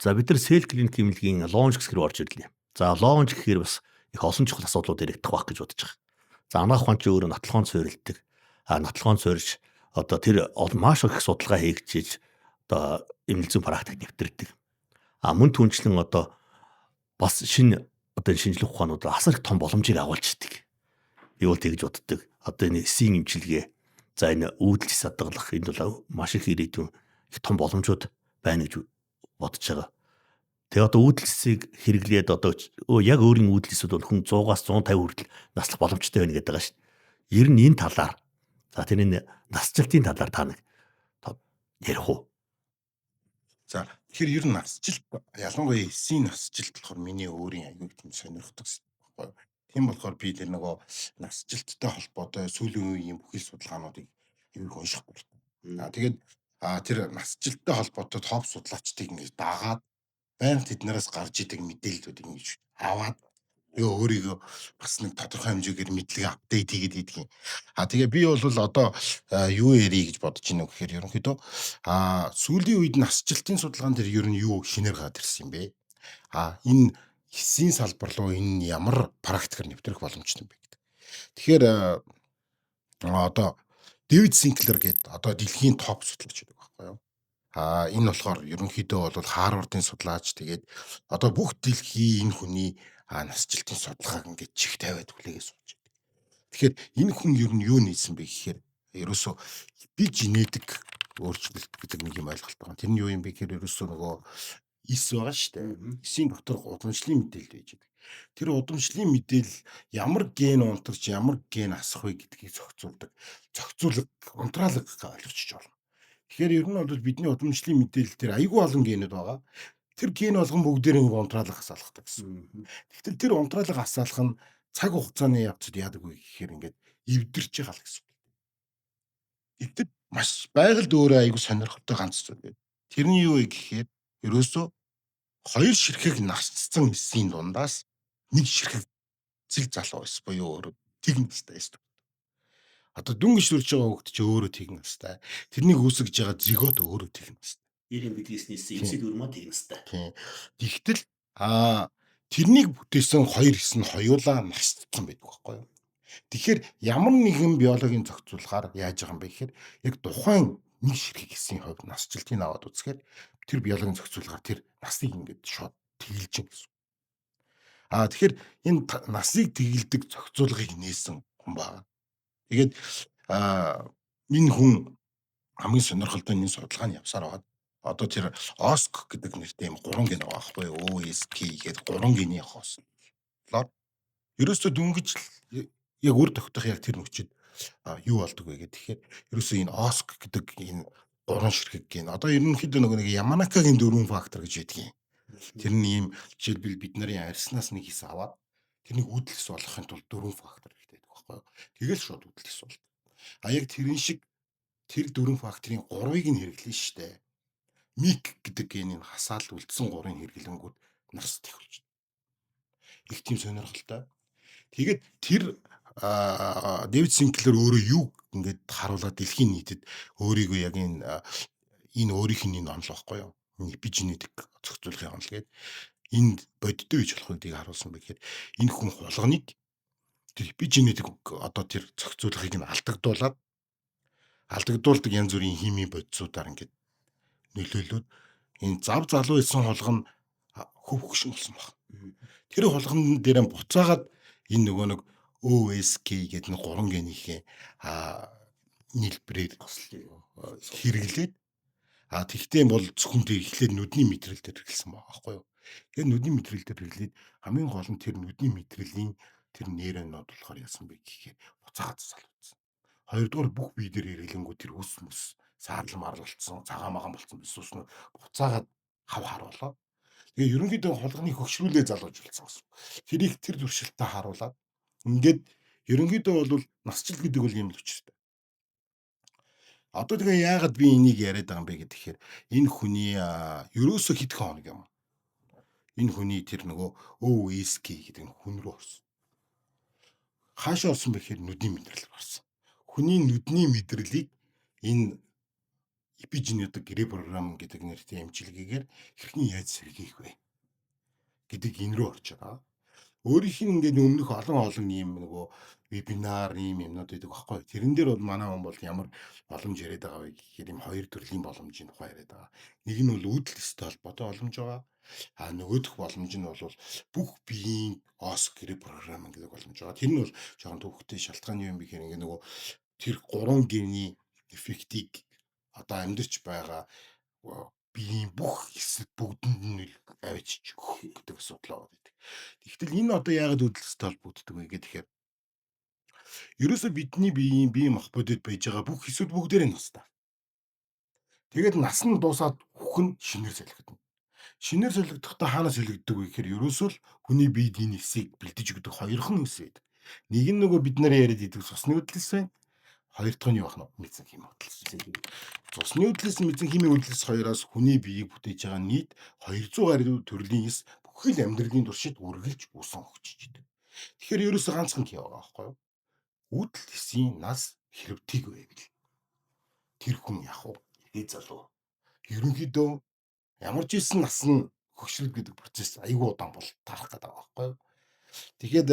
За бид нар сел клиник хэмнэлгийн лоунж гэсгэр орж ирлээ. За лоунж гэхээр бас их олон чухал асуудлууд яригдах байх гэж бодож байгаа. За анагаах ухаан чи өөрөө нотлохоон суурилдаг. Нотлохоон суурьж одоо тэр маш их судалгаа хийгчиж одоо эмнэлзэн практик нэвтрдэг. Мөн түнчлэн одоо бас шинэ одоо шинжлэх ухаанууд асар их том боломжийг агуулждаг. Би бол тэгж боддог. Одоо энэ эсийн эмчилгээ, за энэ үүдэлж садгалах энд бол маш их ирээдүйн их том боломжууд байна гэж бодож байгаа. Тэгээ одоо үүдэлсийг хэрэглээд одоо яг өөрийн үүдэлсүүд бол хүн 100-аас 150 хүртэл наслах боломжтой байна гэдэг байгаа шүү. Ер нь энэ талаар за тэр энэ насжилтын талаар та нэг ярих уу? За тэгэхээр ер нь насжилт ялангуяа эсийн насжилт болохоор миний өөрийн аюул тийм сонирхдаг байхгүй. Тийм болохоор би тэр нөгөө насжилттай холбоотой сүүлийн үеийн бүхэл судалгаануудыг аюул унших дуртай. Тэгээд тэр насжилттай холбоотой топ судлаачдыг ингэж дагаад байнга тэднээс гарч идэг мэдээллүүдийг ингэж аваад өөрийгөө бас нэг тодорхой хэмжээгээр мэдлэг апдейт хийгээд идэх юм. Тэгээ би бол одоо юу ярих гэж бодож байна вэ гэхээр ерөнхийдөө сүүлийн үед насжилтын судалгаан дээр ер нь юу шинээр гараад ирсэн юм бэ? Энэ эсийн салбар руу энэ ямар практикээр нэвтрэх боломжтой юм бэ гэдэг. Тэгэхээр одоо Дэвид Синклер гэдэг одоо дэлхийн топ судлаач гэдэг байхгүй юу? Энэ болохоор ерөнхийдөө бол Харвардын судлаач. Тэгээд одоо бүх дэлхийн энэ хүний насжилтын судалгааг ингээд чих тавиад хүлээгээ сууж байдаг. Тэгэхээр энэ хүн ер нь юу нээсэн бэ гэхээр ерөөсөө эпиженетик өөрчлөлт гэдэг нэг юм ойлголт байна. Тэр нь юу юм бэ гэхээр ерөөсөө нөгөө эс байгаа шүү дээ. Эсийн дотор удамшлын мэдээлэл байж байгаа. Тэр удамшлын мэдээлэл ямар ген унтарч ямар ген асах вэ гэдгийг зохицуулах унтраалга ойлгочих болно. Тэгэхээр ер нь бол бидний удамшлын мэдээлэл тэр айгүй олон генүүд байгаа. Тэр ген болгон бүгдээрээ нэг унтраалга асаалгатай гэсэн. Тэгтэл тэр унтраалга асаалах нь цаг хугацааны явцад яадаг вэ гэхээр ингээд эвдэрч байгаа л гэсэн. Эвдэр маш байгальд өөрөө айгүй сонирхолтой ганц зүйл байна. Тэрний юу вэ гэхээр ерөөсөө хоёр ширхэг насцсан эсийн дундаас нэг ширхэг зэг залуу эс буюу өөрөө тэгнэ настай эс. Одоо дүнгийн шүрж байгаа хүүхд чи өөрөө тэгнэ настай. Тэрнийг үүсгэж байгаа зигот өөрөө тэгнэ настай. 90 бидгээс эмсэл өрмөө тэгнэ настай. Тийм. Тэгтэл тэрнийг бүтээсэн хоёр эс нь хоёулаа насцсан байдаг байхгүй юу? Тэгэхээр ямар нэгэн биологийн зохицуулгаар яаж байгаа юм бэ гэхээр яг тухайн нэг ширхэг эсийн хувьд насжилтыг аваад үзэхээр тэр биологийн зохицуулгаар тэр насыг ингээд шууд тэгэлж гин гэсэн. Тэгэхээр энэ насыг тэгэлдэг зохицуулгыг нээсэн хүн байна. Тэгээд энэ хүн хамгийн сонирхолтой энэ судалгааны явсаар байгаа. Одоо тэр OSC гэдэг нэртэй юм 3 ген байгаа байхгүй юу? OSK гэдэг 3 гений хоос. Ерөөсөө дүнгиж яг үр тогтох яг тэр нөхцөд юу болдог вэ гэхээр ерөөсөө энэ OSC гэдэг энэ 3 ширхэг ген. Одоо ерөнхийдөө нэг Яманакагийн 4 фактор гэж байдгийг. Тэр нь ийм жишээлбэл бид нарын арьснаас нэг хэсэг аваад тэрнийг үүдэлс болгохын тулд 4 фактор хэрэгтэй байдаг байхгүй юу? Тэгэл шууд үүдэлс болдог. Яг тэрэн шиг тэр 4 факторын 3-ыг нь хэрэглэн штэ. Мик гэдэг генийн хасаал үлдсэн 3-ын хэрэглэнгүүд нарс тахилж байна. Их тийм сонирхолтой. Тэгээд тэр Дэвид Синклер өөрөө юу ингээд харуулаад дэлхийн нийтэд өөрийгөө яг энэ өөрийнх нь энэ онол байхгүй юу? Эпиженетик зохицуулахын онол гэдэг энд бодиттой гэж болох үедийг харуулсан бэ гэхээр энэ хүн хулганыг тэр эпиженетик одоо тэр зохицуулахыг нь алдагдуулдаг янз бүрийн химийн бодисуудаар ингээд нөлөөлөд энэ зав залуу исэн хулган хөвгшин болсон баг. Тэр хулган дээр буцаагаад энэ нөгөө нэг OSK гэдэг нэг 3 генийхээ нийлбэрээр хэрэглээд тэгтээ бол зөвхөн тэр ихлээр нүдний мэдрэл дээр хэрэглэсэн байгаа байхгүй юу. Тэгээд нүдний мэдрэл дээр хэрэглээд хамгийн гол нь тэр нүдний мэдрэлийн тэр нейронууд болохоор яасан бэ гэхээр буцаагаад залуудсан. Хоёрдугаар бүх бие дээр хэрэглэнгүү тэр ус мөс саарлан марлалцсан, цагаан магаан болсон бисууснууд буцаагаад хав харуулаа. Тэгээ ерөнхийдөө хулганы хөгшрүүлээ залуужуулсан гэсэн. Тэрийг тэр туршилтаа харуулад ингээд ерөнхийдөө бол насжилт гэдэг бол юм л учиртай. Одоо тэгээ яагаад би энийг яриад байгаа юм бэ гэхээр энэ хүний ерөөсөө хитгэн хоног юм. Энэ хүний тэр нөгөө OSK гэдэг хүн рүү орсон. Хаашаа орсон бэ гэхээр нүдний мэдрэл орсон. Хүний нүдний мэдрэлийг энэ эпиженетик репрограм гэдэг нэртэй эмчилгээгээр хэрхэн яаж сэргийлэх вэ гэдэг энэ рүү орж байгаа. Өөрийнх нь ингээд өмнөх олон ийм нөгөө вебинар ийм юмнууд байдаг байхгүй. Тэрэн дээр бол манай хүн бол ямар боломж яриад байгаа вэ гэхээр ийм хоёр төрлийн боломжийн тухай яриад байгаа. Нэг нь бол үүдэл төстэй холбоотой боломж байгаа. Нөгөөх боломж нь бол бүх биеийн ос репрограминг гэдэг боломж байгаа. Тэр нь бол жоохон төвхтэй шалтгааны юм бихээр ингээд нөгөө тэр 3 гений эффектийг одоо амьдарч байгаа биеийн бүх хэсэг бүгдэнд нь авчиж өгөх гэдэг асуудал байдаг. Тэгвэл энэ одоо яагаад үүдэлтэй холбогддог вэ гэхээр ерөөсөө бидний биеийн бие махбодод байж байгаа бүх хэсүүд бүгдээрээ настай. Тэгээд нас нь дуусаад хөх нь шинээр солигдно. Шинээр солигдохдоо хаанаас солигддог вэ гэхээр ерөөсөө л хүний биед энэ хэсийг бэлдэж өгдөг хоёрхан хэсэг байдаг. Нэг нь нөгөө бид нараа яриад идэг цусны үүдэлс байна. Хоёр дахь нь юу ах нь мезенхимийн үүдэлс. Цусны үүдэлс мезенхимийн үүдэлс хоёроос хүний биеийг бүтээж байгаа нийт 200 гаруй төрлийн эс бүхэл амьдралын туршид үргэлж усан өгчиж идэг. Тэгэхээр ерөөсөө ганцхан тийм байгаа байхгүй юу? Үүдэл хэсгийн нас хэрвтиг байвал тэр хүн яах вэ? Хий залуу. Ерөнхийдөө ямар ч ийсэн нас нь хөгшрөл гэдэг процесс айгүй удаан бол тарах гэдэг байгаа байхгүй юу? Тэгэхэд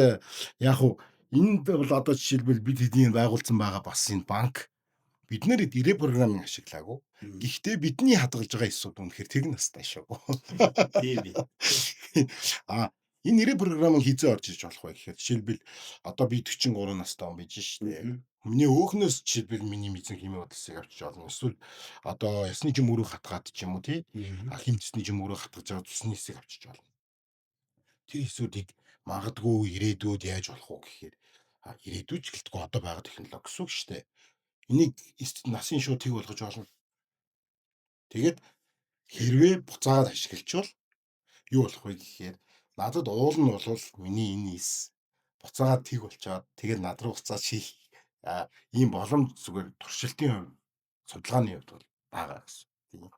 яах вэ? Энд бол одоо жишээлбэл бид хэдийн байгуулсан байгаа бас энэ банк бид нэр репрограмминг ашиглаагүй. Гэхдээ бидний хадгалж байгаа эсүүд үнэхээр тэр настай шүү. Тийм бий. Энэ репрограмминг хизээ орж иж болох вэ гэхээр жишээлбэл одоо би 43 настай хүн байж шээ. Миний өөхнөөс жишээлбэл миний мезенхимийн үүдэлсийг авчиж олно. Эсвэл одоо ясны жимөрөө хатгаад ч юм уу тий. Химцсний жимөрөө хатгаж байгаа цусны хэсийг авчиж олно. Тэр хэсүүдийг магадгүй ирээдүйд яаж болох вэ гэхээр ирээдүйд ч гэлтгүй одоо байгаа технологи гэсэн үг шүү дээ. Энийг насын шууд тэг болгож олно. Тэгээд хэрвээ буцаад ашиглачвал юу болох вэ гэхээр надад уул нь бол миний энэ эс буцаад тэг болчоод тэгээд над руу буцаад шийх ийм боломж зүгээр туршилтын хувь судалгааны хувьд бол байгаа гэсэн.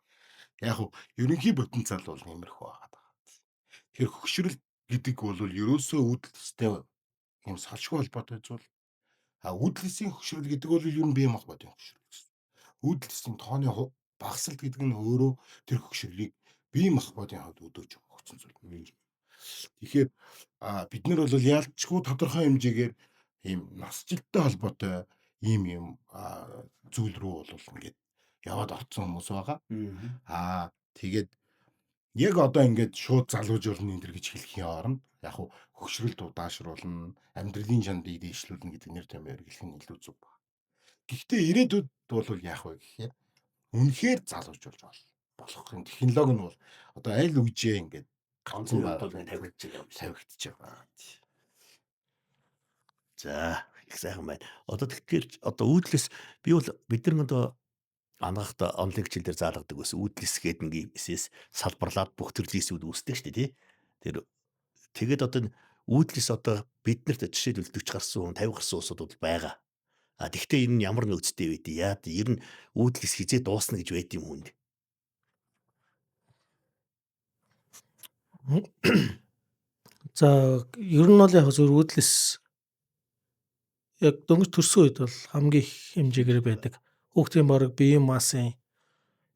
Яг хөө ерөнхий потенциал бол нэмэрхүү байгаа. Тэгэхээр хөгшрөл гэдэг бол ерөөсөө үүдэлтэй юм салшгүй холбоотой зүйл. Үүдэлсийн хөгшрөл гэдэг бол ер нь бие махбодын хөгшрөл гэсэн. Үүдэлсийн тооны багасрал гэдэг нь өөрөө тэр хөгшрөлийг бие махбодын хувьд өдөөж өгсөн зүйл. Тэгэхээр бид нар бол яалтчгүй тодорхой хэмжээгээр ийм насжилттай холбоотой ийм зүйл рүү бол ингээд яваад орсон хүмүүс байгаа. Тэгээд яг одоо ингээд шууд залуужуулна энэ төр гэж хэлхийн оронд яг хөгшрөл удаашруулна, амьдралын чандыг дээшлүүлнэ гэдэг нэр томьёор хэлэх нь илүү зөв байна. Гэхдээ ирээдүйд бол яах вэ гэхээр үнэхээр залуужуулж болох юм. Технологи нь бол одоо аль үжээ ингээд ганцхан тавигдчих байгаа. За, их сайхан байна. Одоо тэгэхээр одоо үүдлээс би бол бид нар одоо анхаарахад онлайн хичээл дээр заалгадаг байсан үүдлэс гэдэг нэг эсээс салбарлаад бүх төрлийн эсүүд үүсдэг шүү дээ, тий. Тэгээд одоо үүдлэс одоо биднэрт жишээлбэл 40 гарсан 50 гарсан улсууд бол байгаа. Тэгвэл энэ нь ямар нөөцтэй вэ? Яа ер нь үүдлэс хизээ дуусна гэж байд юм хүнд. За ер нь бол яг зөв үүдлэс яг дөнгөж төрсөн үед бол хамгийн их хэмжээгээр байдаг. Хүүхдийн бараг биеийн массын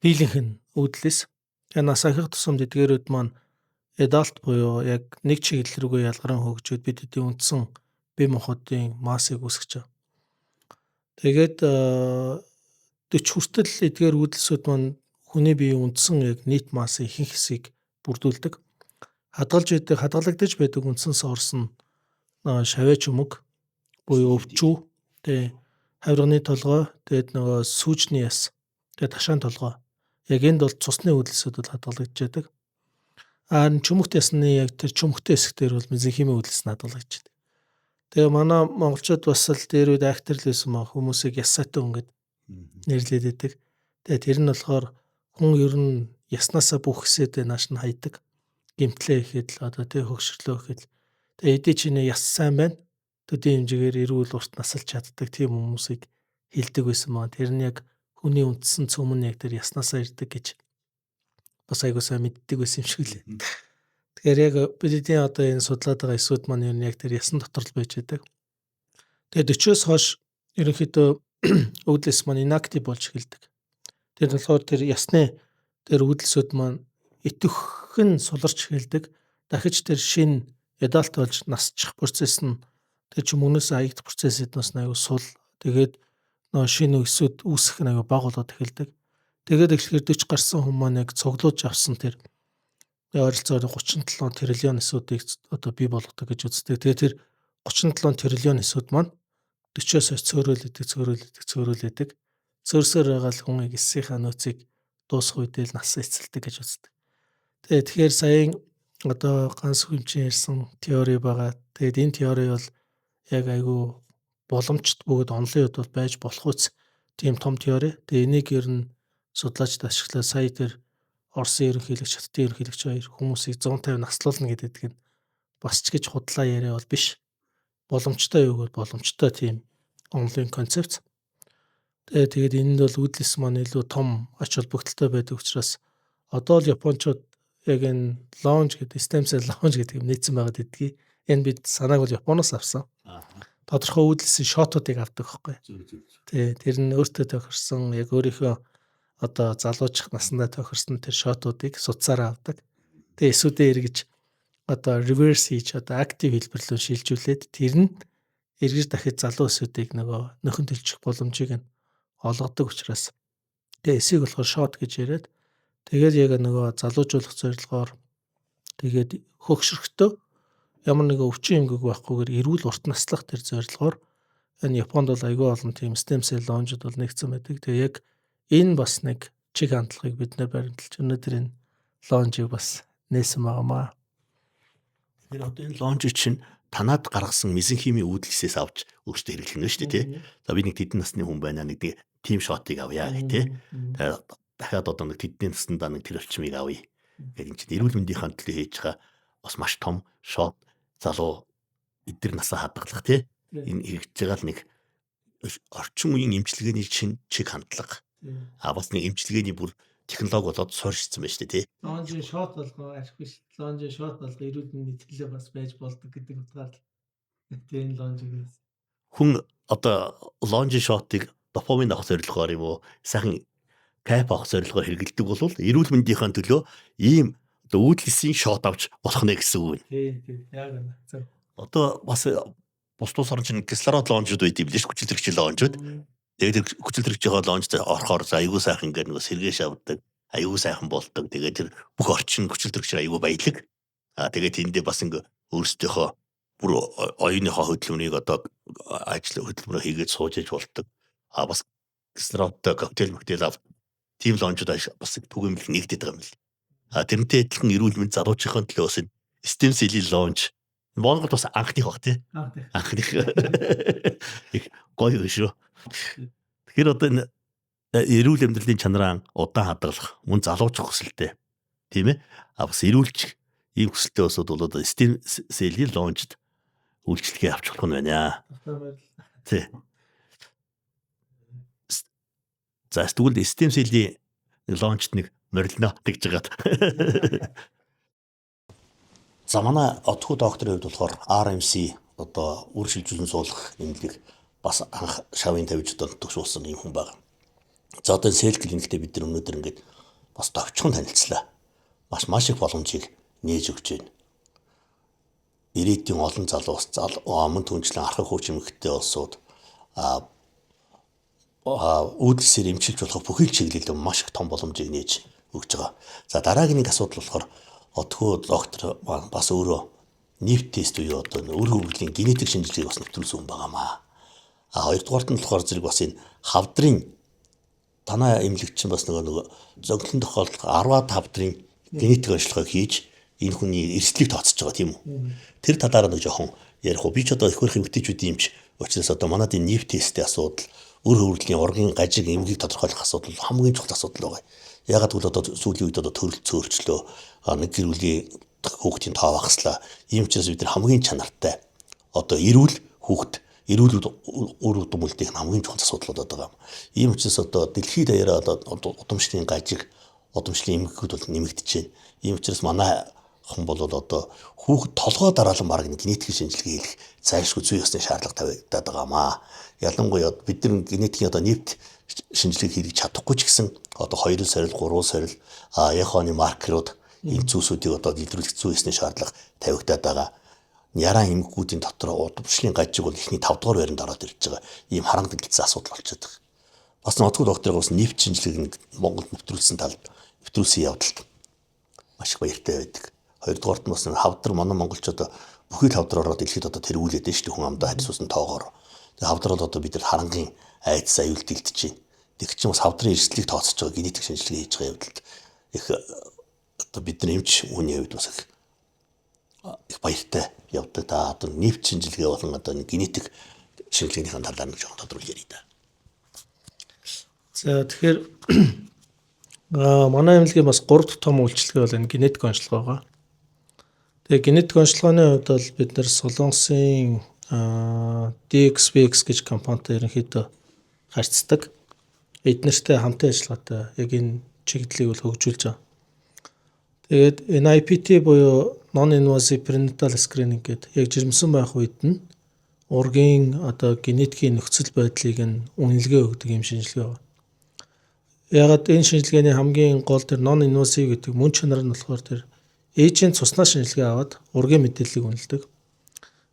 дийлэнх нь үүдлэс. Тэгээ нас ахих тусамд эдгээрүүд маань adult буюу яг нэг чиглэл рүүгээ ялгаран хөгжөөд бид хэдийн үндсэн бие махбодын массыг үүсгэж байгаа. Тэгээд 40 хүртэл эдгээр үүдэлсүүд маань хүний биеийн үндсэн яг нийт массын ихэнх хэсгийг бүрдүүлдэг. Хадгалагдаж байдаг үндсэн сорс нь шавьяа чүмэг буюу өвчүү, тэгээ хавирганы толгой, тэгээд нөгөө сүүжний яс, тэгээд ташаан толгой. Яг энд бол цусны үүдэлсүүд бол хадгалагдаж байдаг. Чүмэгт ясны яг тэр чүмэгтэй хэсгээр бол мезенхимийн үүдэлс нь хадгалагдаж байдаг. Тэгээ манай монголчууд бас л дээр үед актер л байсан маа хүмүүсийг ясаатай хүн гэд нэрлээд байдаг. Тэгээ тэр нь болохоор хүн ер нь яснаасаа бүх хэсэдээ нааш нь хайдаг. Гимтлээ ихэд л одоо тэг хөгшрлөө ихэд. Тэгээ эдээ чинээ яс сайн байна. Төдийн хэмжээгээр эрүүл урт насалж чаддаг тийм хүмүүсийг хилдэг байсан маа. Тэр нь яг хүний үндсэн цөм нь яг тэр яснаасаа ирдэг гэж бас айгуу сайн мэддэг байсан юм шиг лээ. Тэгэхээр яг бидний одоо энэ судлаад байгаа эсүүд маань ер нь яг тэр ясан дотор л байж байдаг. Тэгээ 40-оос хойш ерөнхийдөө үүдэлс маань inactive болж эхэлдэг. Тэр нь болохоор тэр ясны тэр үүдэлсүүд маань идэвхэн суларч эхэлдэг. Дахиж тэр шин адалт болж насчих процесс нь тэр чи мөнөөс аягдах процесс эднээс нь аюу сул. Тэгээд нөө шинэ өсөд үүсэх нь аюу баг болоод эхэлдэг. Тэгээд ихлэхээр 40 гарсан хүмүүс маань яг цуглуулж авсан тэр ойролцоогоор 37 триллион эсүүдийг одоо бий болгодог гэж үздэг. Тэгээд тэр 37 триллион эсүүд маань 40-оос хойш цөөрөөлөдөг. Цөөрсөөр байгаа л хүн эсийнхаа нөөцийг дуусах үедээ л нас эцэлдэг гэж үздэг. Тэгэхээр саяын одоо ганц хүмчин ярьсан теори байгаа. Тэгээд энэ теори бол яг айгүй боломжт бөгөөд онлын үед бол байж болох үс тийм том теори. Тэгээд энийг ер нь судлаачд ашиглаад сая тэр Оросын ерөнхийлөгч, Хятадын ерөнхийлөгч хоёр хүмүүсийг 150 наслуулна гэдэг нь бас ч гэж худлаа яриа бол биш. Боломжтой юу гэвэл боломжтой тийм онлын концепц. Тэгээд энэ нь бол үүдэлс маань илүү том ач холбогдолтой байдаг учраас одоо л Япончууд яг энэ launch гэдэг stem cell launch гэдэг юм нээсэн байгаад идэгий. Энэ бид санааг бол Японоос авсан. Тодорхой үүдэлсийн шотуудыг авдаг байхгүй. Тэр нь өөртөө тохирсон яг өөрийнхөө одоо залуучих насндаа тохирсон тэр шотуудыг судсаараа авдаг. Тэгээ эсүүдээ эргэж одоо reverse хийж одоо active хэлбэрлүү шилжүүлээд тэр нь эргэж дахиж залуу эсүүдийг нөгөө нөхөн төлчих боломжийг нь олгодог учраас тэгээ эсийг болохоор шот гэж яриад тэгээд яг нөгөө залуужуулах зорилгоор тэгээд хөгшөртөө ямар нэгэн өвчин эмгэг байхгүйгээр эрүүл урт наслах тэр зорилгоор энэ Японд бол аюул олон тийм stem cell launch-д бол нэгдсэн байдаг. Тэгээ яг энэ бас нэг чиг хандлагыг бид нэр баримталж өнөөдөр энэ launch-ыг бас нээсэн байгаамаа. Тэгэхээр одоо энэ launch чинь танаад гаргасан мезенхимийн үүдэлсээс авч өөртөө хэрэглэнэ шүү дээ тий. За би нэг тэдэн насны хүн байна нэг тим шотыг авъя гэх тий. Тэгээд дахиад одоо нэг тэдний наснда нэг тэр орчмыг авъя. Тэгээд энэ чинь эрүүл мэндийнхаа төлөө хийж байгаа бас маш том шот залуу эдгээр насаа хадгалах тий. Энэ хэрэгжиж байгаа л нэг орчин үеийн эмчилгээний чиг хандлага. Бас нэг эмчилгээний бүр технологи болоод суурьшсан байна шүү дээ тий. Launch shot болгоо арих биш. Launch shot болго эрүүл мэндийн төлөө бас байж болдог гэдэг утгаар л тийм launch-ийг хүн одоо launch shot-ыг допамин авах зорилгоор юм уу сайхан кайф авах зорилгоор хэрэглэдэг бол эрүүл мэндийнхаа төлөө ийм одоо үүдэлсийн shot авч болох нэ гэсэн үг. Тийм яг үнэ. Одоо бас бусдаас орж ин кислород launch-уд байд юм биш хүчил төрөгчийн launch-уд. Тэгээд хүчил төрөгч байгаа launch орохоор за аюу сайхан ингээд нэг сэргээш авдаг, аюу сайхан болдог. Тэгээд тэр бүх орчин хүчил төрөгч аюу баялаг. Тэгээд тэндээ бас ингээ өөрсдийнхөө бүр оюуныхоо хөдөлмөрийг одоо ажил хөдөлмөрөө хийгээд сууж иж болдог. Бас кислородтой коктейл авах тийм launch-уд бас түгээмэл нэгдэт байгаа юм л. Тэрнтэй адилхан эрүүл мэнд залуучийнхаа төлөө бас stem cell-ийн launch Монголд бас анхных баг тий. Анхных. Их гоё шүү. Тэгэхээр одоо энэ эрүүл амьдралын чанараа удаан хадгалах, мөн залуучих хүсэлтэй. Тийм ээ? Бас эрүүлж ийм хүсэлтэй усуд бол одоо stem cell-ийн launch-д үйлчлэгээ авч болох нь байна. Тий. За тэгвэл stem cell-ийн launch-д нэг морилно гэж жагаад. За манай отхуу докторийн хувьд болохоор RMC одоо үр шилжүүлэн суулгах эмнэлэг бас анх шавын тавьж одоо төгсүүлсэн юм хүн байна. За одоо сел клиниктэй бид нар өнөөдөр ингээд бас товчхон танилцлаа. Маш их боломжийг нээж өгч байна. Ирээдүйн олон залуус мөн түнчлэн архаг хууч эмэгтэй улсууд үүдэлсээр эмчилж болох бүхэл чиглэлд маш их том боломжийг нээж өгч байгаа. За дараагийн нэг асуудал болохоор отхуу доктор бас өөрөө нефт тест буюу одоо өр хөвгөлийн генетик шинжилгээг бас нэвтрүүлсэн хүн байгаамаа. Хоёрдугаарт нь болохоор зэрэг бас энэ хавдрын танаа эмнэлэгч чинь бас нөгөө зөглөн тохиолдох 10-аад хавдрын генетик онцлогоо хийж энэ хүний эрсдлийг тооцож байгаа тийм үү. Тэр талаараа нэг жоохон ярих уу. Би ч одоо их хөрх эмгтээчүүд юмч учраас одоо манад энэ нефт тестийн асуудал, өр хөвгөлийн ургийн гажиг эмгийг тодорхойлох асуудал хамгийн чухал асуудал байгаа. Ягаад гэвэл одоо сүүлийн үед одоо төрөл цөөрчлөө нэг гэр бүлийн хүүхдийн тоо багаслаа. Ийм ч бид нар хамгийн чанартай одоо эрүүл хүүхд эрүүл үр удмөлтийн хамгийн чухал асуудлууд байгаа юм. Ийм учраас одоо дэлхийд даяараа одоо удамшлын гажиг, удамшлын эмгэгүүд бол нэмэгдэж байна. Ийм учраас манай хүн бол одоо хүүхэд толгой дараалан баг генетикийн шинжилгээ хийх зайлшгүй зүй ёсны шаардлага тавигдаад байгаамаа. Ялангуяа бид нар генетикийн одоо нефт шинжилгээ хийж чадахгүй ч гэсэн одоо 2 сорил 3 сорил яхооны маркерууд энэ зүйлсүүдийг одоо илрүүлэх зүй ёсны шаардлага тавигдаад байгаа. Яран эмгэгүүдийн дотор удамшлын гажиг бол ихний 5 дугаар байранд ороод ирж байгаа. Ийм харангагдaltaсан асуудал болчиход байгаа. Бас нотгод докторыг бас нефт шинжилгээг Монголд нэвтрүүлсэн явдалд маш их баяртай байдаг. Хоёрдугаарт нь бас хавдар манай монголчууд бүхий л хавдар ороод дэлхийд одоо тэр үлээд нь шүү дээ хүн амдаа харьцуулсан тоогоор. Тэгээ хавдар бол одоо бид нар харангийн айдас аюулт илтэж байна. Тэг чинь бас хавдрын эрсдлийг тооцож байгаа генетик шинжилгээ хийж байгаа явдалд их одоо бидний эмч хүний хувьд бас их баяртай явдаг. Та одоо нефт шинжилгээ болон одоо генетик шинжилгээний талаар нэг жоохон тодруулж ярив та. За тэгэхээр манай эмнэлгийн бас 3 дахь том үйлчилгээ бол энэ генетик онцлог байгаа. Тэгээ генетик онцлогооны хувьд бол бид нэр Солонгосын DXVX гэж компанитай ерөнхийдөө харьцдаг. Эднэртэй хамтын ажиллагаатай яг энэ чиглэлийг бол хөгжүүлж байгаа. Тэгээд NIPT буюу Non-Invasive Prenatal Screening гэдэг яг жирэмсэн байх үед нь ургийн одоо генетикийн нөхцөл байдлыг нь үнэлгээ өгдөг юм шинжилгээ байна. Ягаад энэ шинжилгээний хамгийн гол тэр non-invasive гэдэг мөн чанар нь болохоор тэр ээжийн цуснаа шинжилгээ аваад ургийн мэдээллийг үнэлдэг.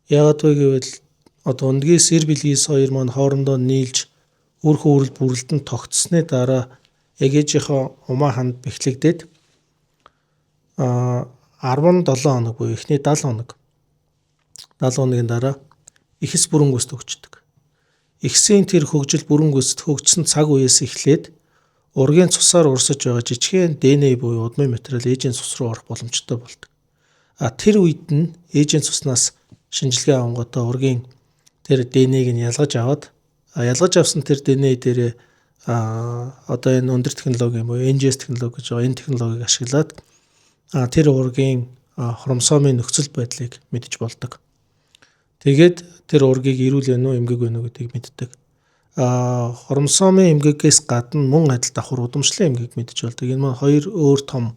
Ягаад вэ гэвэл одоо өндгийс эр билгийс хоёр маань хоорондоо нийлж үр хөврөл бүрэлдэхүүн тогтсны дараа яг ээжийнхээ умаа ханд бэхлэгдээд 17 хоног буюу эхний 70 хоногийн дараа ихс бүрэнгүйст өгчдөг. Ихсийн тэр хөгжил бүрэнгүйст хөгжсөн цаг үеэс эхлээд ургийн цусаар урсаж байгаа жижигхэн ДНА буюу удмын материал ээжийн цус руу орох боломжтой болдог. Тэр үед нь ээжийн цуснаас шинжилгээ авангуудаа ургийн тэр ДНА-г нь ялгаж аваад ялгаж авсан тэр ДНА дээр одоо энэ өндөр технологийн буюу NGS технологи гэж байгаа энэ технологиг ашиглаад тэр ургийн хромосомын нөхцөл байдлыг мэдж болдог. Тэгээд тэр ургийг эрүүл байна уу, эмгэг байна уу гэдгийг мэддэг. Хромосомын эмгэгээс гадна мөн адил давхар удамшлын эмгэг мэдж болдог. Энэ маань хоёр өөр том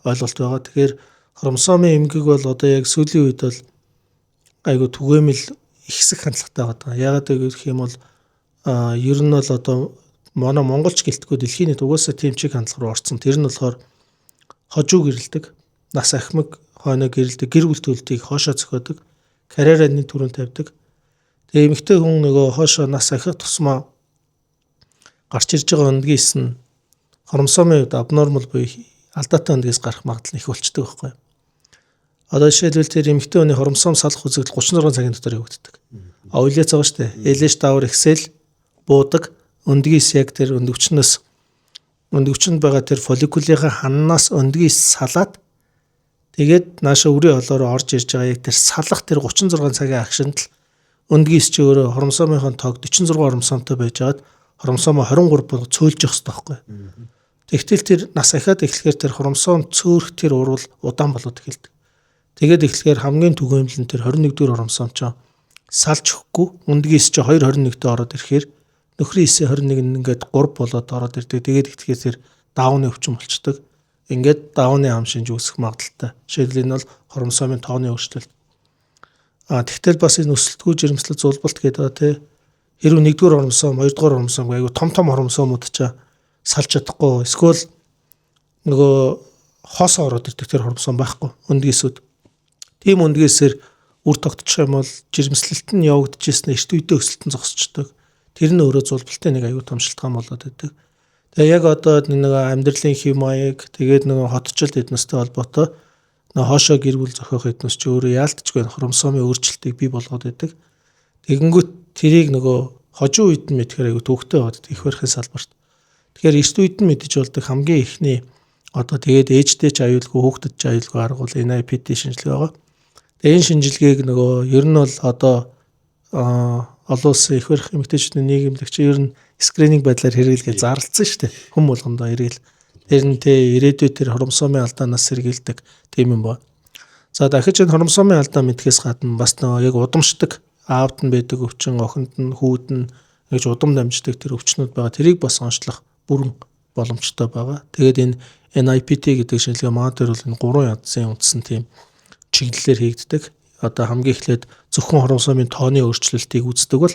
ойлголт байгаа. Тэгэхээр хромосомын эмгэг бол одоо яг сүүлийн үед бол айгүй түгээмэл ихсэх хандлагатай байгаа. Яагаад гэх юм бол ер нь бол одоо манай монголч гэлтгүй дэлхийн нийт угаасаа тийм чиг хандлага руу орсон. Тэр нь болохоор хожуу гэрэлдэг, нас ахмаг хойноо гэрэлдэг, гэр бүл төлөлтийг хоошоо зохиодог, карьераны түрүүнд тавьдаг. Тэгээ эмэгтэй хүн нөгөө хоошоо нас ахих тусмаа гарч ирж байгаа өндгийс нь хромосомын хувьд абнормал буюу алдаатай өндгийс гарах магадлал их болчдөг байхгүй. Одоо жишээлбэл тэр эмэгтэй хүний хромосом салах үзэгдэл 36 цагийн дотор явагддаг. Ойлец байгаа шүү дээ. LH давар ихсэл буудаг өндгийс яг тэр өндөгчөнд байгаа тэр фолликулынхаа ханнаас өндгийс салаад тэгээд нааша үрийн олоороо орж ирж байгаа яг тэр салах тэр 36 цагийн агшинд л өндгийс чи өөрөө хромосомын тоог 46 хромосомтой байжгаад хромосомо 23 бол цөөлж явах хэрэгтэй байхгүй. Тэгтэл тэр нас ахаад эхлэхээр тэр хромосом цөөрөх тэр урвал удаан болоод эхэлдэг. Тэгээд эхлэхээр хамгийн түгээмэл нь тэр 21 дугаар хромосом ч салж өгөхгүй өндгийс чи 221-д ороод ирэхээр нөхрийн эсээ 21 ингээд 3 болоод ороод ирдэг. Тэгээд ихтгэхээс тэр даавны өвчин болчдөг. Ингээд даавны хам шинж үүсэх магадaltaй. Жишээлбэл энэ бол хромосомын тооны өөрчлөлт. Тэгтэл бас энэ өсөлтгүй жирэмслэл зулбалт гэдэг ба тий. Хэрвээ 1-р хромосом, 2-р хромосом айгу том хромосомууд ч салж чадахгүй. Эсвэл нөгөө хоос ороод ирдэг тэр хромосом байхгүй. Өндгийсүүд. Тийм өндгийсээр үр тогтчих юм бол жирэмслэлт нь явагдчихсан эрт үедээ өсөлтөн зогсчдөг. Тэр нь өөрөө зулбалтын нэг аюул том шалтгаан болоод байдаг. Тэгээ яг одоо нэг амьдралын хэв маяг тэгээд нэг хотчлт эднэстэй холбоотой хоошоо гэр бүл зохиох эднэс ч өөрөө яалтчгүй хромосомын өөрчлөлтийг бий болгоод байдаг. Тэгэнгүүт тэрийг нөгөө хожуу үед нь мэдхээр аюул төвхтэй болоод их барихын салбарт. Тэгэхээр эрт үед нь мэдэж болдог хамгийн ихний одоо тэгээд ээжтэй ч аюулгүй хүүхдэд ч аюулгүй арга бол NIPT шинжилгээ байгаа. Тэгээ энэ шинжилгээг нөгөө ер нь бол одоо олон улсын их барих эмэгтэйчүүдийн нийгэмлэгч ер нь скрининг байдлаар хэрэглэгээ зарлцсан шүү дээ. Хүн болгондоо эргэл. Тэр нь ирээдүйд тэр хромосомын алдаанаас сэргийлдэг тийм юм ба. За дахиж энэ хромосомын алдаа мэдхээс гадна бас нөгөө яг удамшдаг аавд нь байдаг өвчин, охинд нь, хүүд нь гэж удам дамждаг тэр өвчнүүд байгаа. Тэрийг бас онцлох бүрэн боломжтой байгаа. Тэгээд энэ NIPT гэдэг шинжилгээ маань дээр бол энэ 3 янзын үндсэн тийм чиглэлээр хийгддэг. Одоо хамгийн эхлээд зөвхөн хромосомын тооны өөрчлөлтийг үздэг бол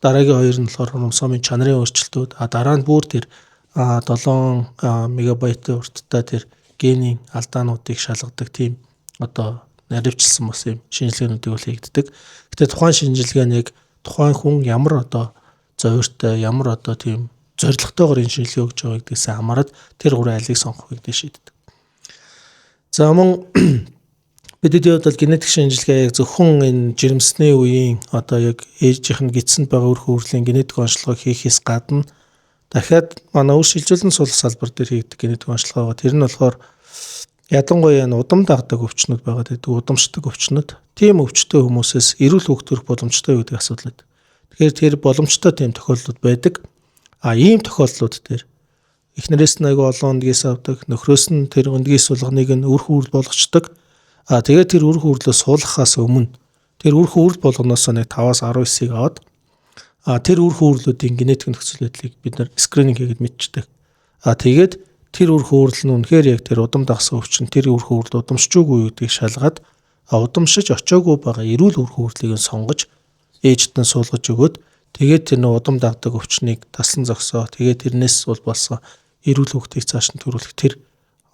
дараагийн хоёр нь болохоор хромосомын чанарын өөрчлөлтүүд, дараа нь бүр тэр 7 мегабайтын урттай тэр генийн алдаануудыг шалгадаг тийм одоо наривчлсан бас юм шинжилгээнүүдийг бол хийгддэг. Гэтэ тухайн шинжилгээ нэг тухайн хүн ямар одоо зовиртой, ямар одоо тийм зорилготойгоор энэ шинжилгээ өгж байгаа гэдгээс хамаарат тэр гурван алийг сонгох гэдэг шийддэг. За мөн бидний хувьд бол генетик шинжилгээ яг зөвхөн энэ жирэмсний үеийн одоо яг ээжийнх нь гидсэнд байгаа үр хөврлийн генетик онцлогоо хийхээс гадна дахиад манай үр шилжүүлэн сул салбар дээр хийгдэх генетик онцлогоо тэр нь болохоор ядангуяа удам дагдаг өвчнүүд байгаа гэдэг удамшдаг өвчнүүд тийм өвчтөй хүмүүсээс эрүүл хөвгт төрөх боломжтой гэдэг асуудал байдаг. Тэгэхээр тэр боломжтой тийм тохиолдлууд байдаг. Ийм тохиолдлууд дээр эхнэрээс нь аягүй олон үндгээс авдаг, нөхрөөс нь тэр үндгээс сулганыг нь үр хөврөл болгочдөг. Тэгээд тэр үр хөврлөөс суулгахаас өмнө тэр үр хөврөл болгоноос нэг 5-аас 19-ийг аваад тэр үр хөврлүүдийн генетик нөхцөл байдлыг бид нар скрининг хийгээд мэдчихдэг. Тэгээд тэр үр хөврөл нь үнэхээр яг тэр удам дагсан өвчин тэр үр хөврөл удамшчихгүй гэдгийг шалгаад удамшиж очоогүй байгаа эрүүл үр хөврлийг сонгож ээжт нь суулгаж өгөөд тэгээд тэр нэг удам дагдаг өвчнийг таслан зогсоо тэгээд тэрнээс бол болсон эрүүл хөвгтийг цааш нь төрүүлэх тэр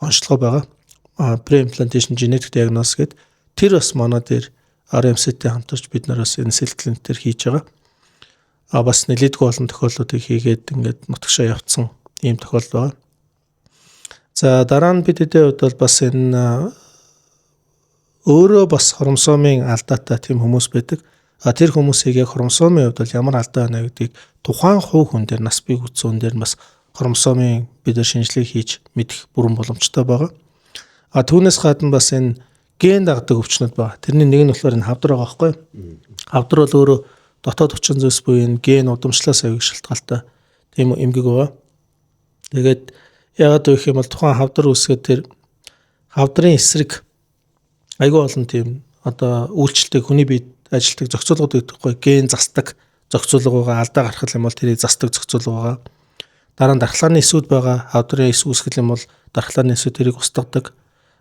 онцлогоо байгаа. Pre-implantation genetic diagnosis гэдэг тэр бас манай дээр RMC-тэй хамтарч бид нараас энэ сэлгэлэнт төр хийж байгаа. Бас нэлээдгүй олон тохиолдлуудыг хийгээд ингээд нутагшаа явцсан ийм тохиолдол байна. За дараа нь бидний хувьд бол бас энэ өөрөө бас хромосомын алдаатай тийм хүмүүс байдаг. Тэр хүмүүсийг яг хромосомын хувьд бол ямар алдаа байна гэдгийг тухайн хувь хүн дээр нас бий үтсэн хүн дээр бас хромосомын бид нар шинжилгээ хийж мэдэх бүрэн боломжтой байгаа. Түүнээс гадна бас энэ ген дагдаг өвчнүүд байна. Тэрний нэг нь болохоор энэ хавдар байгаа байхгүй юу? Хавдар бол өөрөө дотоод хүчин зүйлс буюу энэ ген удамшлаас авиг шалтгаалтай тийм эмгэг байгаа. Тэгээд яагаад вэ гэх юм бол тухайн хавдар үүсгээд тэр хавдрын эсрэг айгүй олон тийм одоо үйлчлэлтэй хүний биед ажилтдаг зохицуулгууд гэдэггүй ген засдаг зохицуулга байгаа алдаа гарах юм бол тэрийг засдаг зохицуулга байгаа. Дараа нь дархлааны эсүүд байгаа хавдрын эс үүсгэл юм бол дархлааны эсүүд тэрийг устгадаг.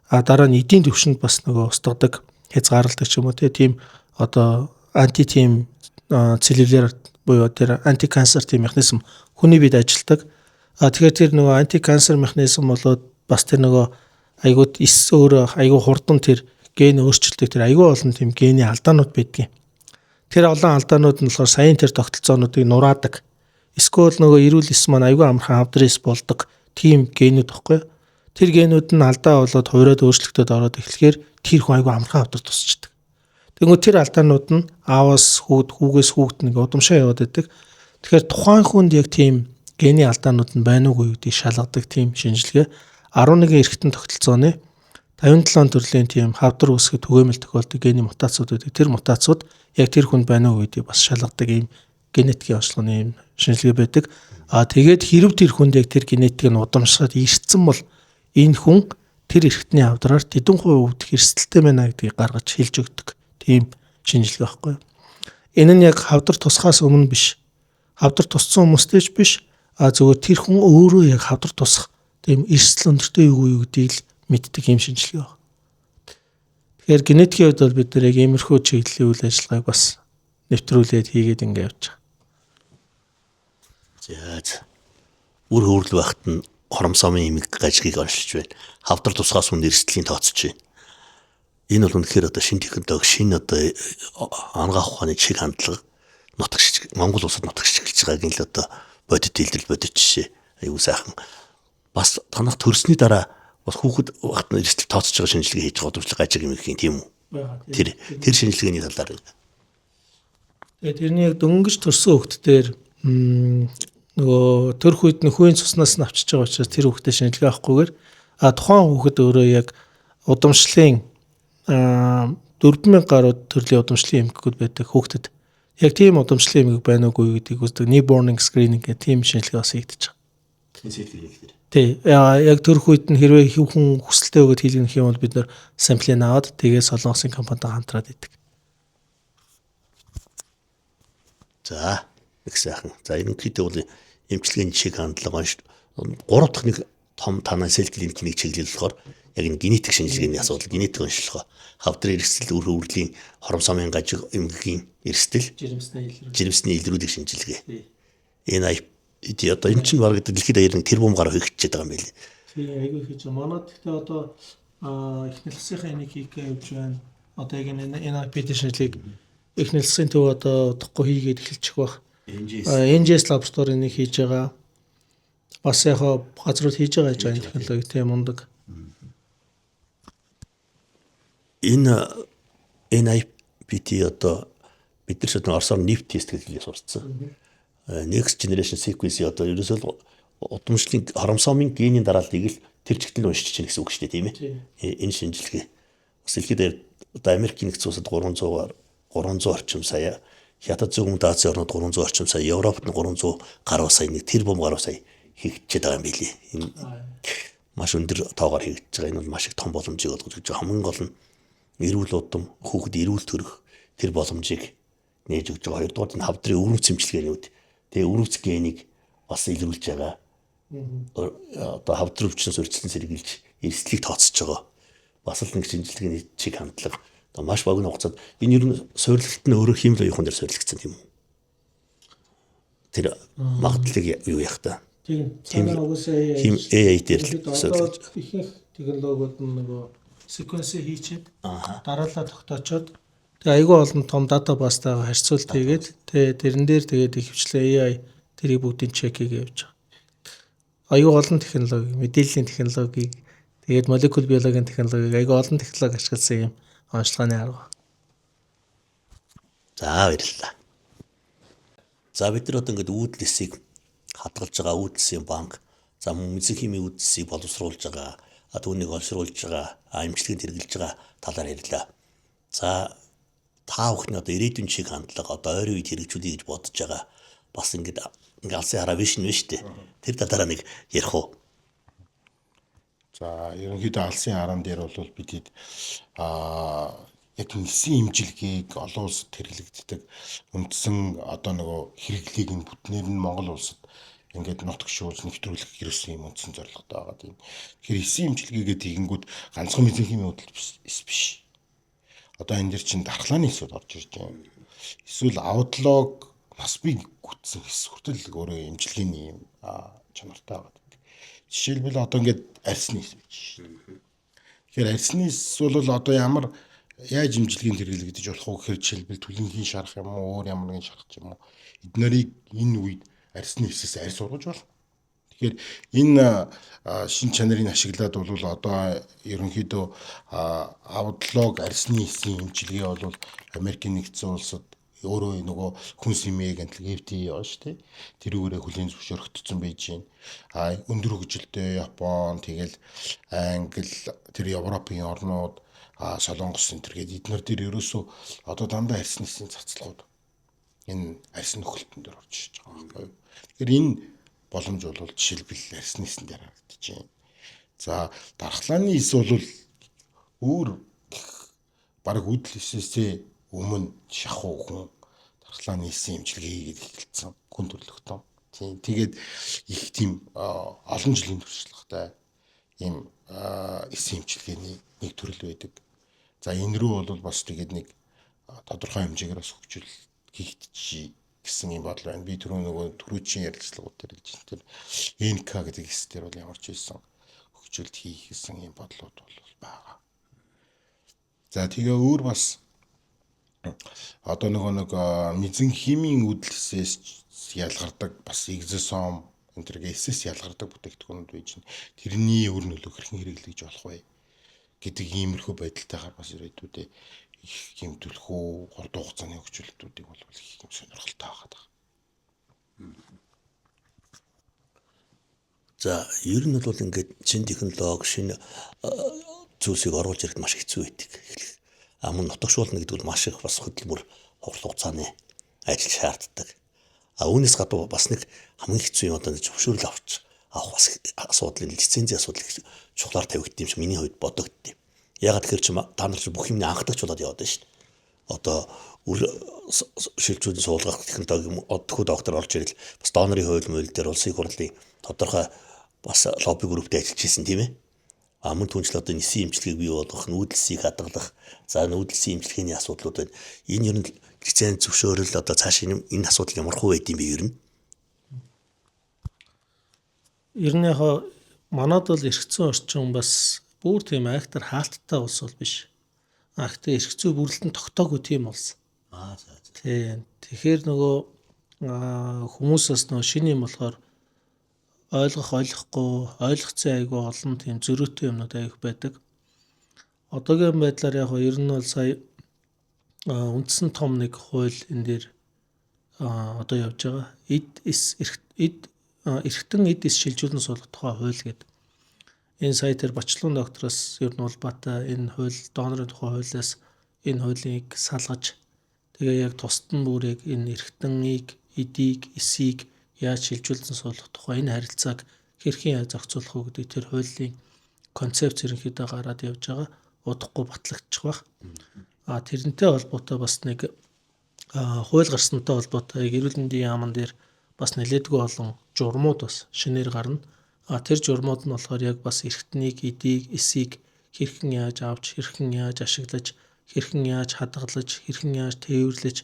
Дараа нь эдийн төвшөнд бас нөгөө устгадаг хязгаарладаг ч юм уу тийм одоо анти тийм целлюлер буюу тэр антиканцер тийм механизм хүний биед ажилтдаг. Тэгэхээр тэр нөгөө антиканцер механизм болоод бас тэр нөгөө айгууд эс өөр айгуу хурдан тэр ген өөрчлөлтөд тэр айгүй олон тийм гений алдаанууд байдгийг. Тэр олон алдаанууд нь болохоор саяын тэр тогтолцоонуудыг нураадаг. Эсвэл нөгөө эрүүл эс маань айгүй амархан хавдрис болдог тийм генүүд баггүй. Тэр генүүд нь алдаа болоод хувираад өөрчлөлтөд ороод эхлэхээр тэр хүн айгүй амархан хавдар тусчдаг. Тэгвэл тэр алдаанууд нь ааваас хүүгээс хүүгд нэг удамшаа яваад байдаг. Тэгэхээр тухайн хүнд яг тийм гений алдаанууд нь байна уугүй гэдгийг шалгадаг тийм шинжилгээ 11 эргэтэн тогтолцооны 57 төрлийн тийм хавдар үүсгэхэд түгээмэл тохиолдог гений мутацууд байдаг. Тэр мутацууд яг тэр хүнд байна уу гэдгийг бас шалгадаг ийм генетикийн онцлогын ийм шинжилгээ байдаг. Тэгээд хэрв тэр хүнд яг тэр генетик нь удамшаад ирсэн бол энэ хүн тэр эргэтний хавдраар тэдэн хувь өвдөх эрсдэлтэй байна гэдгийг гаргаж хэлж өгдөг тийм шинжилгээ байхгүй юу. Энэ нь яг хавдар тусахаас өмнө биш. Хавдар туссан хүмүүстэй ч биш. Зөвхөн тэр хүн өөрөө яг хавдар тусах тийм эрсдэл өндөртэй юу гэдгийг л мэддэг юм шинжилгээ байна. Тэгэхээр генетикийн хувьд бол бид нар яг иймэрхүү чиглэлийн үйл ажиллагааг бас нэвтрүүлээд хийгээд ингэ явж байгаа. За. Үр хөврөл багт нь хромосомын эмэг гажгийг оншилж байна. Хавдар тусгаас өмнө эрсдлийн тооцож байна. Энэ бол үнэхээр одоо шинэ технологи, шинэ одоо анагаах ухааны чиг хандлага нутагш Монгол улсад нутагш эхэлж байгаагийн л одоо бодит дэлгэл бодит жишээ аюу сайхан. Бас танах төрсний дараа бас хүүхэд багт нь эрсдэл тооцож байгаа шинжилгээ хийж байгаа удамшлаг гажиг юм гэх юм тийм үү? Тэр шинжилгээний талаар. Тэгээд тэрний яг дөнгөж төрсөн хүүхдээр нөгөө төрх үед нөхөхийн цуснаас нь авчиж байгаа учраас тэр хүүхдэд шинжилгээ авахгүйгээр тухайн хүүхэд өөрөө яг удамшлын 4000 гаруй төрлийн удамшлын эмгэгүүд байдаг хүүхдэд яг тийм удамшлын эмгэг байна уугүй гэдгийг үздэг newborn screening гэх тийм шинжилгээ бас хийгдэж байгаа. Тий, яг төрх үед нь хэрвээ хүн хүсэлтэй өгөөд хийлгэх юм бол бид нэр самплыг аваад тэгээд солонгосын компанитай хамтраад идэг. За, их сайхан. За, ерөнхийдөө бол эмчилгээний чиг хандлага гурав дахь нэг том танай сел клиникийн чиглэл болохоор яг энэ генетик шинжилгээний асуудал, генетик онцлогоо, хавдрын эрсдэл, үр хөврөлийн хоромсомын гажиг эмгэгийн эрсдэл, жирэмсний илрүүлэг шинжилгээ. Энэ одоо энэ чинь баг дэлхийд даяар нэг тэрбум гаруй хийгчээд байгаа юм байли. Тийм айгүй хийж байгаа. Манайд гэхдээ одоо эхний насныхаа энийг хийх гэж байна. Одоо яг энэ NIPT шинжилгээг эхний насны төв одоо удахгүй хийгээд эхэлчих баг. NGS лаборатори энийг хийж байгаа. Бас яг газрууд хийж байгаа гэж технологи тийм мундаг. Энэ NIPT одоо бид нар шууд Оросоор NIPT тест гэж сурцсан. Next generation sequence одоо ерөөсөө удамшлын хоромсомын генийн дарааллыг л тэр чигтэл уншиж чинь гэсэн үг шүү дээ, тийм ээ. Энэ шинжилгээ. Бас дэлхийд одоо Америкийн нэгдсэн улсад 300 орчим сая, Хятад зөв өмнөд Азийн орнууд 300 орчим сая, Европод 300 гаруй сая, нэг тэрбум гаруй сая хийгдчихэд байгаа юм билий. Энэ маш өндөр тоогоор хийгдэж байгаа. Энэ бол маш их том боломжийг олгож өгч байгаа. Хамгийн гол нь эрүүл удам, хүүхэд эрүүл төрөх тэр боломжийг нээж өгч байгаа. Хоёрдугаар нь хавдрын өвөрмц эмчилгээнүүд. Тэгээ өвөрмц генийг бас илрүүлж байгаа. Одоо хавдар өвчнөөс урьдчилан сэргийлж эрсдлийг тооцож байгаа. Бас л нэг шинжилгээний чиг хандлага. Одоо маш богино хугацаанд энэ ер нь суйрлалт нь өөрөө химэл оюухан дээр суйрлагдсан юм уу? Тэр магадлалыг юу яах та? Тийм угсаа хим AI дээр суйрлаж ихэнх технологиуд нь нөгөө секвенс хийчихэд дараалал тогтоочоод тэгээ айгүй олон том дата бастайгаа харьцуулт хийгээд тэгээ тэрэн дээр тэгээд ихэвчлэн AI тэрийг бүгдийг чек хийгээ явж байгаа. Айгүй олон технологи, мэдээллийн технологиг тэгээд молекул биологийн технологиг айгүй олон технологи ашигласан юм онцлогооны арга. За баярлалаа. За бид нар одоо ингээд үүдэлсийг хадгалж байгаа үүдэлсийн банк, за мөзик химийн үүдэлсийг боловсруулж байгаа, түүнийг олшруулж байгаа, эмчилгээнд хэрэглэж байгаа талаар ярьлаа. За та бүхний одоо ирээдүйн чиг хандлага одоо ойрын үед хэрэгжүүлэе гэж бодож байгаа. Бас ингээд алсын хараа вишн биш үү? Тэр талаараа нэг ярих уу? За ерөнхийдөө алсын хараан дээр бол бид яг нисэн имжилгээг олон улсад хэрэглэгддэг үндсэн одоо нөгөө хэрэглээг нь бүтнээр нь Монгол улсад ингээд нутагшуулж нэвтрүүлэх гэсэн юм үндсэн зорилготой байгаа тийм. Тэгэхээр нисэн имжилгээгээ тэгэнгүүт ганцхан мезенхимийн хөдөл биш. Одоо энэ дэр чинь дархлааны эсүүд орж ирж байна. Эсвэл аутлог нас бий гүтсэн хэс хүртэл өөрөө имжилгээний юм чанартай байгаа. Жишээлбэл одоо ингээд арсны эс байж шээ. Тэгэхээр арсны эс бол одоо ямар яаж имжилгээнд хэрэглэгдэж болох вэ гэхээр жишээлбэл түлэнгийн шарах юм уу, өөр ямар нэгэн шарах юм уу. Эднэрийг энэ үед арсны эсээс арьс ургаж болно. Тэгэхээр энэ шин чанарыг ашиглаад бол одоо ерөнхийдөө аудлог арсны эсийн имчилгээ бол Америкийн нэгдсэн улсад өөрөө нөгөө хүн сэмээг амтлаг FDA яваа шүү дээ. Тэрүүгээрээ хүлээн зөвшөөрөгдсөн байж байна. Өндөр хөгжилтэй Япон, тэгэл Англи, тэр Европын орнууд, Солонгос энэ төр гээд эднэр дээр ерөөсөө одоо дандаа арсны эсийн цацлагууд энэ арсны нөхөлтөн дээр орж ирж байгаа байхгүй юу. Тэгэхээр энэ боломж бол жишээлбэл арсны эсэн дээр харагдаж байна. За дархлааны эс бол өөр баг үүдэл эсээсээ өмнө шахуу хүн дархлааны эсийн имчилгээ хийгээд эхэлсэн хүн төрлөختөө. Тийм. Тэгээд их тийм олон жилийн туршлагатай ийм эсийн имчилгээний нэг төрөл байдаг. За энэ рүү бол бас тэгээд нэг тодорхой хэмжээгээр бас хөгжил хийгдчихье гэсэн юм бодол байна. Би түрүүчийн ярилцлагууд дээр гэж тэр НК гэдэг хэс дээр бол ямар ч байсан хөгжилд хийх гэсэн юм бодлууд бол байгаа. За тэгээ өөр бас одоо нэг мезен химийн үдлсээс ялгардаг бас экзосом энтергээсээс ялгардаг бүтээгдэхүүнүүд байж байна. Тэрний өр нөлөө хэрхэн хэрэглэж болох вэ гэдэг иймэрхүү байдалтайгаар бас ирээдүйдээ их гэмтүүлэх үү, хурдан хугацааны хөгжүүлэлтүүдийг бол их юм сонирхолтой байгаа. За ер нь бол ингээд шинэ технологи, шинэ зүйлсийг оруулж ирэхэд маш хэцүү байдаг. Мөн нутагшуулна гэдэг бол маш их бас хөдөлмөр хугацааны ажил шаарддаг. Үүнээс гадна бас нэг хамгийн хэцүү юм одоо зөвшөөрөл авах бас асуудал, лицензийн асуудал чухлаар тавигдсан юм шиг миний хувьд бодогдтыг. Ягаад гэхээр та нар ч бүх юмны анхдагч болоод яваад байна шүү дээ. Одоо шилжүүлэн суулгах технологи төхөө доктор орж ирэл бас донорын хууль мөл дээр улсын хурлын тодорхой бас лобби групптэй ажиллаж ирсэн тийм ээ. Мөн түнчлээ одоо нисэн имчилгээг бий болгох, нүүдэлсийг хадгалах, за нүүдэлсийн имчилгээний асуудлууд байна. Энэ ер нь лиценз зөвшөөрөл одоо цааш энэ асуудал ямар хөө байд юм бэ ер нь? Ер нь яг манад бол эрх зүйн орчин бас бүр тийм актер хаалттай улс бол биш. Гэхдээ эрх зүй бүрэлдэхүүн тогтоогүй тийм улс. Тийм. Тэгэхээр нөгөө хүмүүсээс нөгөө шинэ юм болохоор ойлгохгүй, ойлгоцсон айгүй олон тийм зөрүүтэй юмнууд айх байдаг. Одоогийн байдлаар яг ер нь бол сая үндсэн том нэг хууль энэ дээр одоо явж байгаа. Эрхтэн эд эс шилжүүлэн суулгах тухай хууль гэдэг. Энэ сая тэр Бачлуун доктороос ер нь улбаатай энэ хууль донорын тухай хуулиас энэ хуулийг салгаж тэгээ яг тусад нь бүрийг энэ эрхтэнийг, эдийг, эсийг яаж шилжүүлэн суулгах тухай энэ харилцааг хэрхэн яаж зохицуулах вэ гэдэг тэр хуулийн концепц ерөнхийдөө гараад явж байгаа. Удахгүй батлагдчих байх. Тэрнтэй холбоотой бас нэг хууль гарсантай холбоотой эрүүл мэндийн яамн дээр бас нэлээдгүй олон журмууд бас шинээр гарна. Тэр журмууд нь болохоор яг бас эрхтнийг, эдийг, эсийг хэрхэн яаж авч, хэрхэн яаж ашиглаж, хэрхэн яаж хадгалж, хэрхэн яаж тээвэрлэж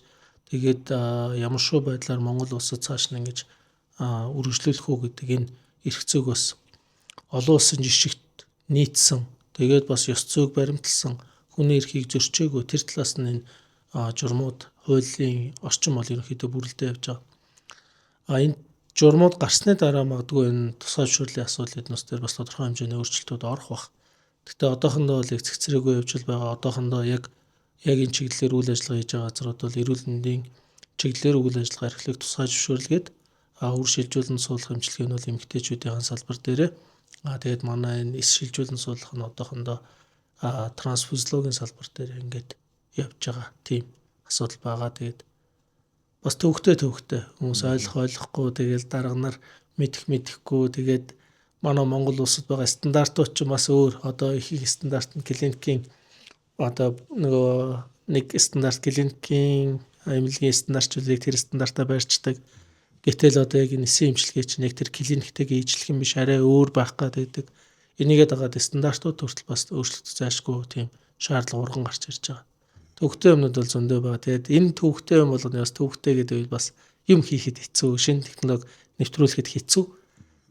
тэгээд ямар шоу байдлаар Монгол улсад цааш нь ингэж үргэлжлүүлэх үү гэдэг энэ эрх зүйг бас олон улсын жишгт нийцсэн. Тэгээд бас ёс зүйг баримтлсан хүний эрхийг зөрчөөгүй тэр талаас нь энэ журмууд хуулийн орчин бол ерөнхийдөө бүрэлдээ явж байгаа. Энэ журмууд гарсны дараа магадгүй энэ тусгай зөвшөөрлийн асуудал эднээс дээр бас тодорхой хэмжээний өөрчлөлтүүд орох бах. Гэхдээ одоохондоо бол их цэгцрээгүй явж байгаа. Одоохондоо яг энэ чиглэлээр үйл ажиллагаа хийж байгаа газрууд бол эрүүл мэндийн чиглэлээр үйл ажиллагаа эрхлэх тусгай зөвшөөрлгээд үр шилжүүлэн суулгах эмчилгээ нь бол эмэгтэйчүүдийн салбар дээрээ тэгээд манай энэ эс шилжүүлэн суулгах нь одоохондоо трансфузиологийн салбар дээр ингээд явж байгаа тийм асуудал байгаа. Тэгээд бас төвхтэй хүмүүс ойлгохгүй тэгээд дарга нар мэдэхгүй тэгээд манай Монгол улсад байгаа стандартууд ч бас өөр. Одоо их стандарт нь клиникийн одоо нөгөө нэг стандарт клиникийн эмнэлгийн стандартчлалыг тэр стандартаа барьцдаг. Гэтэл одоо яг нэсэн эмчилгээ чинь яг тэр клиниктэйг ижлэх юм биш арай өөр байх гэдэг. Энийгээ дагаад стандартууд хүртэл бас өөрчлөгдөх зайлшгүй тийм шаардлага урган гарч ирж байгаа. Төвхтэй юмнууд бол зөндөө байгаа. Тэгээд энэ төвхтэй юм бол бас төвхтэй гэдэг бас юм хийхэд хэцүү, шинэ технологи нэвтрүүлэхэд хэцүү.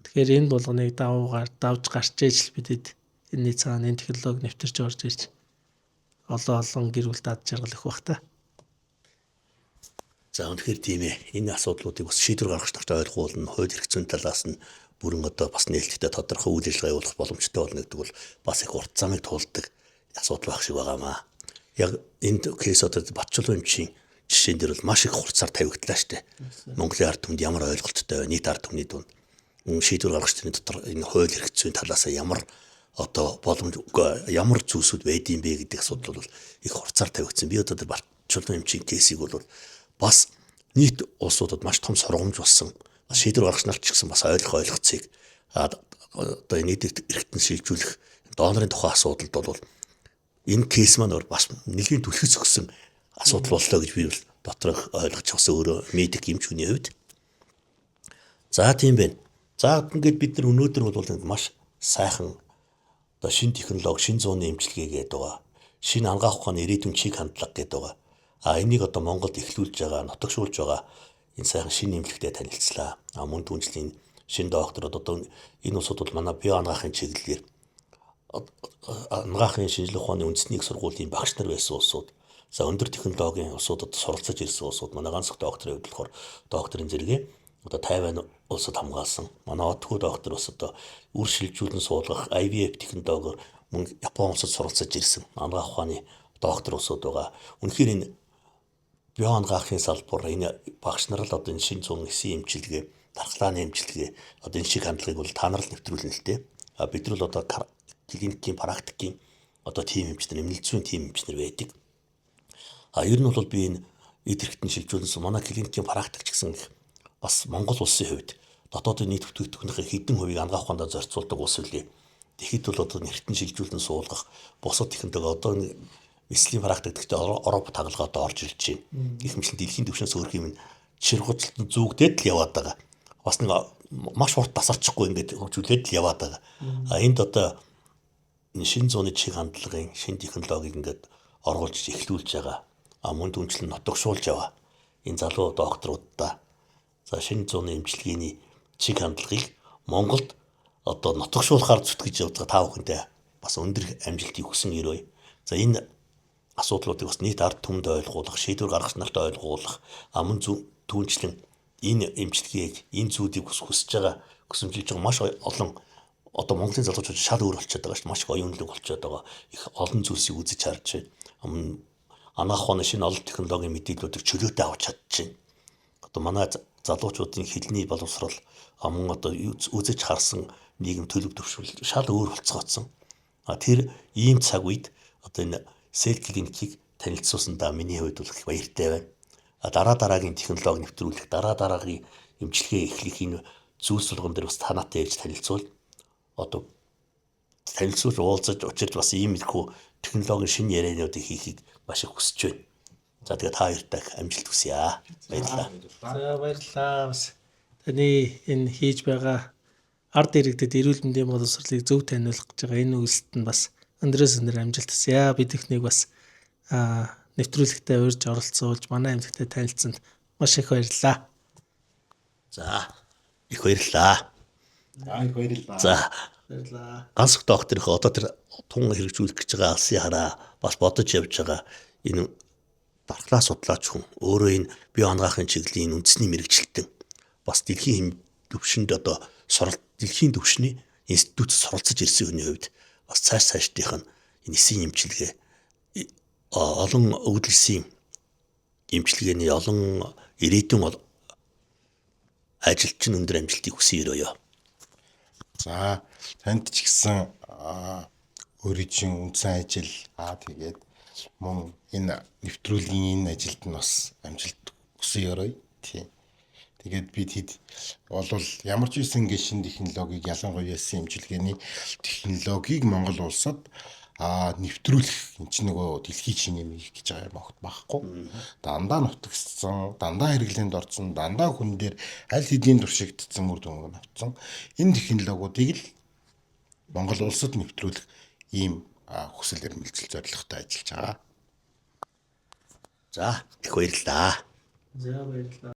Тэгэхээр энэ болгоныг давж гарч ижил бидэд энэний цаана энэ технологи нэвтэрч орж ирж олон гэр бүл дад жаргал өгөх бах та. За үнэхээр тийм ээ. Энэ асуудлуудыг бас шийдвэр гаргах хэрэгтэй ойлгох нь хууль эрх зүйн талаас нь бүрэн одоо бас нээлттэй тодорхой үйл ажиллагаа явуулах боломжтой болно гэдэг бол бас их урт замыг туулдаг асуудал байх шиг байгаамаа. Яг энэ кейс одоо Батчлуун эмчийн жишээн дээр бол маш их хурцаар тавигдлаа штэ. Монголын ард түмэнд ямар ойлголттой вэ? Нийт ард түмний дунд шийдвэр гаргагчдын дотор энэ хууль эрх зүйн талаас ямар одоо ямар зүйлсүүд байдсан бэ гэдэг асуудал бол их хурцаар тавигдсан. Би одоо Батчлуун эмчийн кейсийг бол бас нийт улсуудад маш том сургамж болсон. Шийдвэр гаргагч нарт ч гэсэн бас ойлгоцыг одоо нийт эрхтэн шилжүүлэх донорын тухай асуудалд бол энэ кейс маань бас нэлийн түлхэц өгсөн асуудал боллоо гэж би бол доторх ойлгож авсан өөрөө медик эмч хүний хувьд. За тийм байна. За ингээд бид нар өнөөдөр бол маш сайхан одоо шинэ технологи, шинэ зууны эмчилгээ гэдэг байгаа. Шинэ ангаах ухааны ирээдүйн чиг хандлага гэдэг байгаа. Энийг одоо Монголд эхлүүлж байгаа, нутагшуулж байгаа энэ сайхан шинэ эмнэлэгтэй танилцлаа. Мөн түнжлийн шинэ докторууд одоо энэ улсууд бол манай био ангаахын чиглэлээр ангаахын шинжилгээ ухааны үндэсний сургуулийн багш нар байсан улсууд. За өндөр технологийн улсуудад суралцаж ирсэн улсууд манай ганц докторын хувьд болохоор докторийн зэрэгээ одоо Тайвань улсад хамгаалсан. Манай Отгоо доктор бас одоо үр шилжүүлэн суулгах IVF технологиор мөн Япон улсад суралцаж ирсэн ангаах ухааны доктор улсууд байгаа. Үнэхээр энэ био ангаахын салбар энэ багш нар л одоо энэ шинэ зүүн эсийн эмчилгээ, дархлааны эмчилгээ одоо энэ шиг хандлагыг бол та нар л нэвтрүүлнэ л дээ. Бид нар л одоо клиникийн практикийн одоо тим эмчнэр, эмнэлэг зүйн тим эмчнэр байдаг. Ер нь бол би энэ эд эрхтэн шилжүүлсэн манай клиникийн практик ч гэсэн бас Монгол улсын хувьд дотоодын нийт бүтээгдэхүүнийхээ хэдэн хувийг ангаах ухаандаа зорцуулдаг улс үлээ. Тэгэхэд бол одоо эрхтэн шилжүүлэн суулгах бусад технологи одоо эслийн практик гэхдээ Европ тагалгаад орж ирж байна. Их мэтлэн дэлхийн түвшинээс өөрх юм жишргууцлалтанд зүгдээд л яваад байгаа. Бас нэг маш урт тасарчихгүй ингээд хөгжүүлээд л яваад байгаа. Энд одоо энэ шинэ зууны чиг хандлагын шинэ технологиг ингээд оруулж эхлүүлж байгаа. Мөн дүнчлэн нотогшуулж яваа. Энэ залуу докторуудаа за шинэ зууны эмчилгээний чиг хандлагыг Монголд одоо нотогшуулахаар зүтгэж явж байгаа та бүхэндээ бас өндөр амжилтыг хүсэн өрөө. За энэ асуудлуудыг бас нийт ард түмэнд ойлгуулах, шийдвэр гаргах нарт ойлгуулах, мөн түүнчлэн энэ эмчилгээг, энэ зүйлийг хүсэж байгаа, хүсэмжилж байгаа маш олон одоо Монголын залуучууд шал өөр болчиход байгаа шүү. Маш их оюунлаг болчиход байгаа. Их олон зүйлсийг үзэж харж байна. Анаах ухааны шинэ олон технологийн мэдээллүүдийг чөлөөтэй авч чадчихээн. Одоо манай залуучуудын хэлний боловсрол мөн одоо үзэж харсан нийгэм төлөв төвшүүл шал өөр болцгоодсон. Тэр ийм цаг үед одоо энэ сел клиникийг танилцуулсандаа миний хувьд бол их баяртай байна. Дараагийн технологи нэвтрүүлэх, дараагийн эмчилгээ эхлэх энэ зүйлс болгон дээр бас танаатай ярьж танилцуул. Одоо танилцуулж уулзаж учирч бас иймэрхүү технологийн шинэ яриануудыг хийхийг маш их хүсэж байна. За тэгээд та хоёртай амжилт хүсье. Баярлалаа. За баярлалаа. Бас таны энэ хийж байгаа ард иргэдэд эрүүл мэндийн боловсролыг зөв таниулах гэж байгаа энэ үйлсэд нь бас өндрөөс өндөр амжилт хүсье. Бид ихнийг бас нэвтрүүлэгтээ урьж оролцуулж манай амьтагтай танилцсанд маш их баярлалаа. За их баярлалаа. Их баярлалаа. За Баярлалаа. ганц их докторийнхоо одоо тэр тун хэрэгжүүлэх гэж байгаа алсын хараа бас бодож явж байгаа энэ дархлаа судлаач хүн өөрөө энэ бие онгоохын чиглэлийн үндэсний мэрэгчлэлтэн бас дэлхийн төвшөнд одоо дэлхийн төвшний институт суралцж ирсэн хүний хувьд бас цаашдынх нь энэ эсийн эмчилгээ олон өвлөсөн эмчилгээний олон ирээдүйн ажилчин өндөр амжилтыг хүсэн өрөөё. За танд ч гэсэн өөрийн үндсэн ажил тэгээд мөн энэ нэвтрүүлгийн энэ ажилд нь бас амжилт хүсэн өрөөё. Тийм. Тэгээд бид хэд болвол ямар ч үсэн шинэ технологиг ялангуяа эмчилгээний технологиг Монгол улсад нэвтрүүлэх энэ чинь нөгөө дэлхийн шинэ хийх гэж байгаа юм огт байхгүй. Дандаа нутагссан, дандаа хэрэглээнд орсон, дандаа хүн дээр аль хэдийн туршигдсан үр дүн авсан. Энэ технологиудыг л Монгол улсад нэвтрүүлэх ийм хүсэл эрмэлзэл зорилготой ажиллаж байгаа. За их баярлалаа. За баярлалаа.